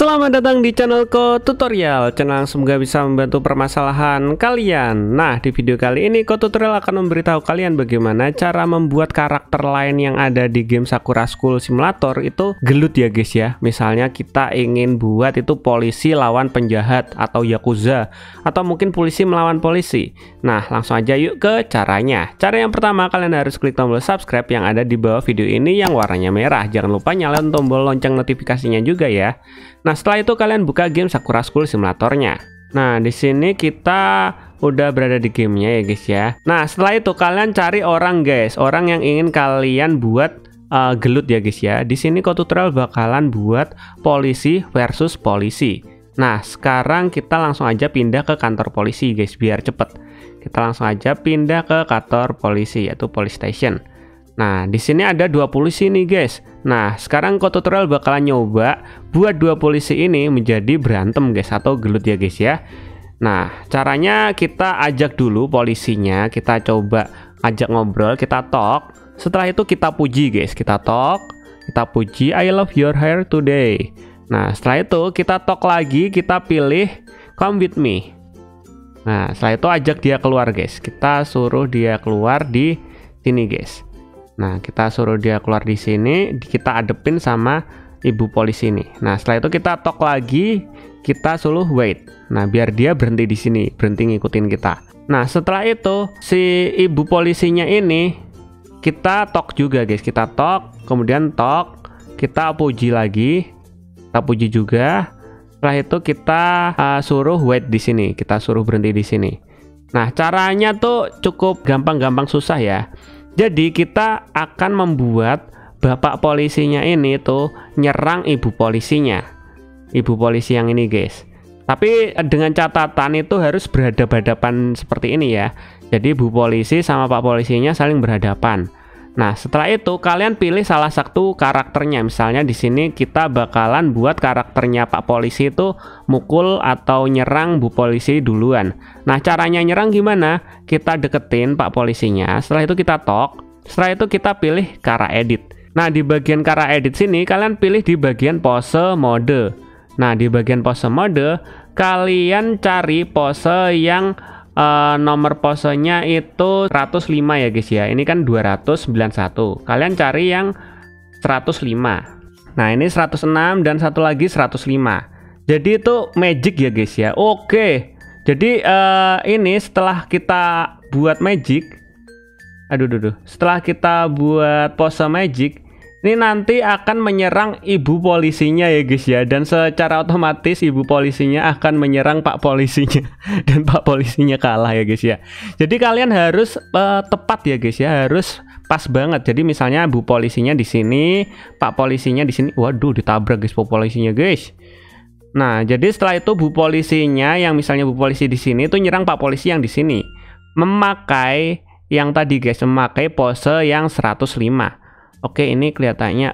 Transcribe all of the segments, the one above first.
Selamat datang di channelku tutorial, channel yang semoga bisa membantu permasalahan kalian. Nah, di video kali ini Tutorial akan memberitahu kalian bagaimana cara membuat karakter lain yang ada di game Sakura School Simulator itu gelut ya guys ya. Misalnya kita ingin buat itu polisi lawan penjahat atau yakuza, atau mungkin polisi melawan polisi. Nah, langsung aja yuk ke caranya. Cara yang pertama, kalian harus klik tombol subscribe yang ada di bawah video ini yang warnanya merah. Jangan lupa nyalain tombol lonceng notifikasinya juga ya. Nah, setelah itu kalian buka game Sakura School Simulatornya. Nah, di sini kita udah berada di gamenya ya guys ya. Nah, setelah itu kalian cari orang guys, orang yang ingin kalian buat gelut ya guys ya. Di sini Tutorial bakalan buat polisi versus polisi. Nah, sekarang kita langsung aja pindah ke kantor polisi guys, biar cepet. Kita langsung aja pindah ke kantor polisi, yaitu police station. Nah, di sini ada dua polisi nih guys. Nah, sekarang Tutorial bakalan nyoba buat dua polisi ini menjadi berantem guys, atau gelut ya guys ya. Nah, caranya kita ajak dulu polisinya, kita coba ajak ngobrol, kita talk. Setelah itu kita puji guys, kita talk, kita puji, I love your hair today. Nah, setelah itu kita talk lagi, kita pilih come with me. Nah, setelah itu ajak dia keluar guys, kita suruh dia keluar di sini guys. Nah, kita suruh dia keluar di sini, kita adepin sama ibu polisi ini. Nah, setelah itu kita talk lagi, kita suruh wait. Nah, biar dia berhenti di sini, berhenti ngikutin kita. Nah, setelah itu si ibu polisinya ini kita talk juga guys, kita talk, kemudian talk, kita puji lagi, kita puji juga. Setelah itu kita suruh wait di sini, kita suruh berhenti di sini. Nah, caranya tuh cukup gampang-gampang susah ya. Jadi kita akan membuat bapak polisinya ini tuh nyerang ibu polisinya, ibu polisi yang ini guys. Tapi dengan catatan itu harus berhadapan-hadapan seperti ini ya. Jadi ibu polisi sama pak polisinya saling berhadapan. Nah, setelah itu kalian pilih salah satu karakternya. Misalnya di sini kita bakalan buat karakternya pak polisi itu mukul atau nyerang bu polisi duluan. Nah, caranya nyerang gimana? Kita deketin pak polisinya. Setelah itu kita talk. Setelah itu kita pilih cara edit. Nah, di bagian cara edit sini kalian pilih di bagian pose mode. Nah, di bagian pose mode kalian cari pose yang nomor posenya itu 105 ya guys ya. Ini kan 291. Kalian cari yang 105. Nah, ini 106 dan satu lagi 105. Jadi itu magic ya guys ya. Oke. Jadi ini setelah kita buat magic, setelah kita buat pose magic, ini nanti akan menyerang ibu polisinya ya guys ya. Dan secara otomatis ibu polisinya akan menyerang pak polisinya. Dan pak polisinya kalah ya guys ya. Jadi kalian harus tepat ya guys ya. Harus pas banget. Jadi misalnya bu polisinya di sini, pak polisinya di sini. Waduh, ditabrak guys bu polisinya guys. Nah, jadi setelah itu bu polisinya yang misalnya bu polisi di sini itu nyerang pak polisi yang di sini. Memakai yang tadi guys, memakai pose yang 105. Oke, ini kelihatannya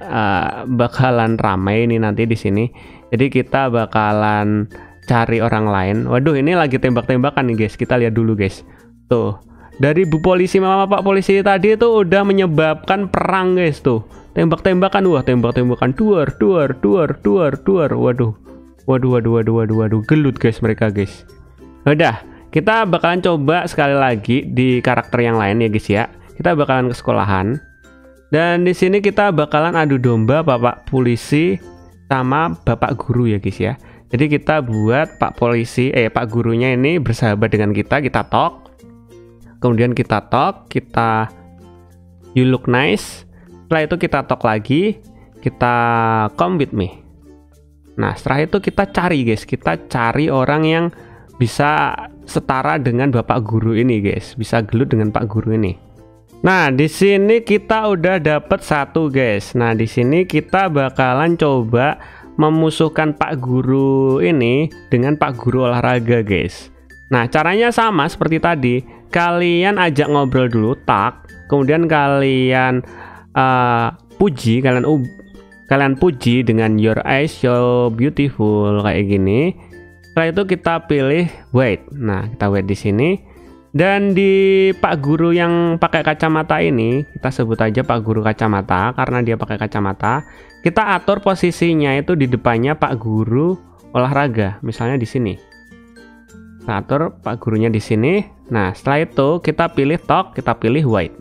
bakalan ramai ini nanti di sini. Jadi kita bakalan cari orang lain. Waduh, ini lagi tembak-tembakan nih guys. Kita lihat dulu guys. Tuh, dari bu polisi sama pak polisi tadi itu udah menyebabkan perang guys tuh. Tembak-tembakan, wah tembak-tembakan, duar. Waduh, gelut guys mereka guys. Udah, kita bakalan coba sekali lagi di karakter yang lain ya guys ya. Kita bakalan ke sekolahan. Dan di sini kita bakalan adu domba bapak polisi sama bapak guru ya guys ya. Jadi kita buat pak polisi, pak gurunya ini bersahabat dengan kita talk. Kemudian kita talk, kita you look nice. Setelah itu kita talk lagi, kita come with me. Nah, setelah itu kita cari guys, kita cari orang yang bisa setara dengan bapak guru ini guys, bisa gelut dengan pak guru ini. Nah, di sini kita udah dapet satu guys. Nah, di sini kita bakalan coba memusuhkan pak guru ini dengan pak guru olahraga guys. Nah, caranya sama seperti tadi. Kalian ajak ngobrol dulu, tak. Kemudian kalian puji, kalian puji dengan your eyes so beautiful kayak gini. Setelah itu kita pilih wait. Nah, kita wait di sini. Dan di Pak Guru yang pakai kacamata ini, kita sebut aja Pak Guru kacamata karena dia pakai kacamata. Kita atur posisinya itu di depannya Pak Guru olahraga, misalnya di sini. Kita atur Pak Gurunya di sini. Nah, setelah itu kita pilih talk, kita pilih white.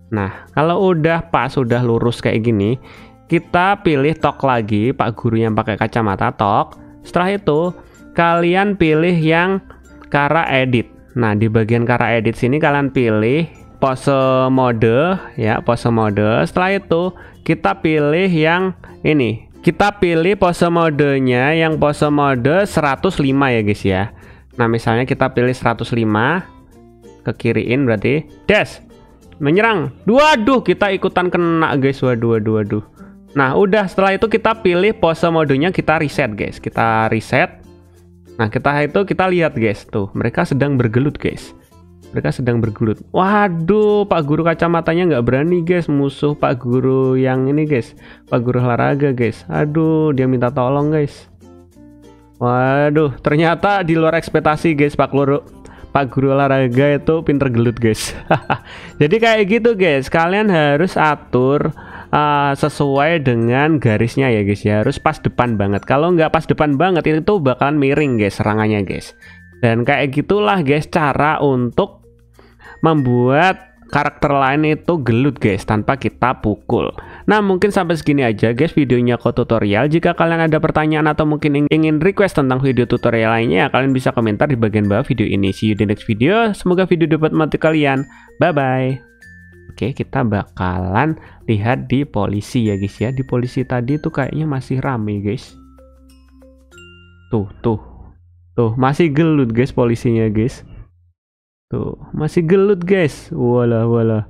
Nah, kalau udah pas, sudah lurus kayak gini, kita pilih talk lagi, Pak Guru yang pakai kacamata talk. Setelah itu, kalian pilih yang cara edit. Nah, di bagian cara edit sini kalian pilih pose mode ya, pose mode. Setelah itu kita pilih yang ini. Kita pilih pose modenya yang pose mode 105 ya guys ya. Nah, misalnya kita pilih 105 ke kiriin berarti dash menyerang. Waduh, kita ikutan kena guys. Waduh. Nah, udah setelah itu kita pilih pose modenya, kita reset guys. Kita reset. Nah, kita lihat guys, tuh mereka sedang bergelut guys. Mereka sedang bergelut. Waduh, Pak Guru kacamatanya nggak berani guys, musuh Pak Guru yang ini guys, Pak Guru olahraga guys. Aduh, dia minta tolong guys. Waduh, ternyata di luar ekspektasi guys, Pak Guru olahraga itu pinter gelut guys. Jadi kayak gitu guys, kalian harus atur sesuai dengan garisnya ya guys ya, harus pas depan banget. Kalau nggak pas depan banget itu bakalan miring guys serangannya guys. Dan kayak gitulah guys cara untuk membuat karakter lain itu gelut guys tanpa kita pukul. Nah, mungkin sampai segini aja guys videonya tutorial. Jika kalian ada pertanyaan atau mungkin ingin request tentang video tutorial lainnya, kalian bisa komentar di bagian bawah video ini. See you di next video. Semoga video dapat membantu kalian. Bye bye. Oke, kita bakalan lihat di polisi ya guys ya. Di polisi tadi tuh kayaknya masih rame guys. Tuh masih gelut guys polisinya guys. Tuh masih gelut guys. Walah.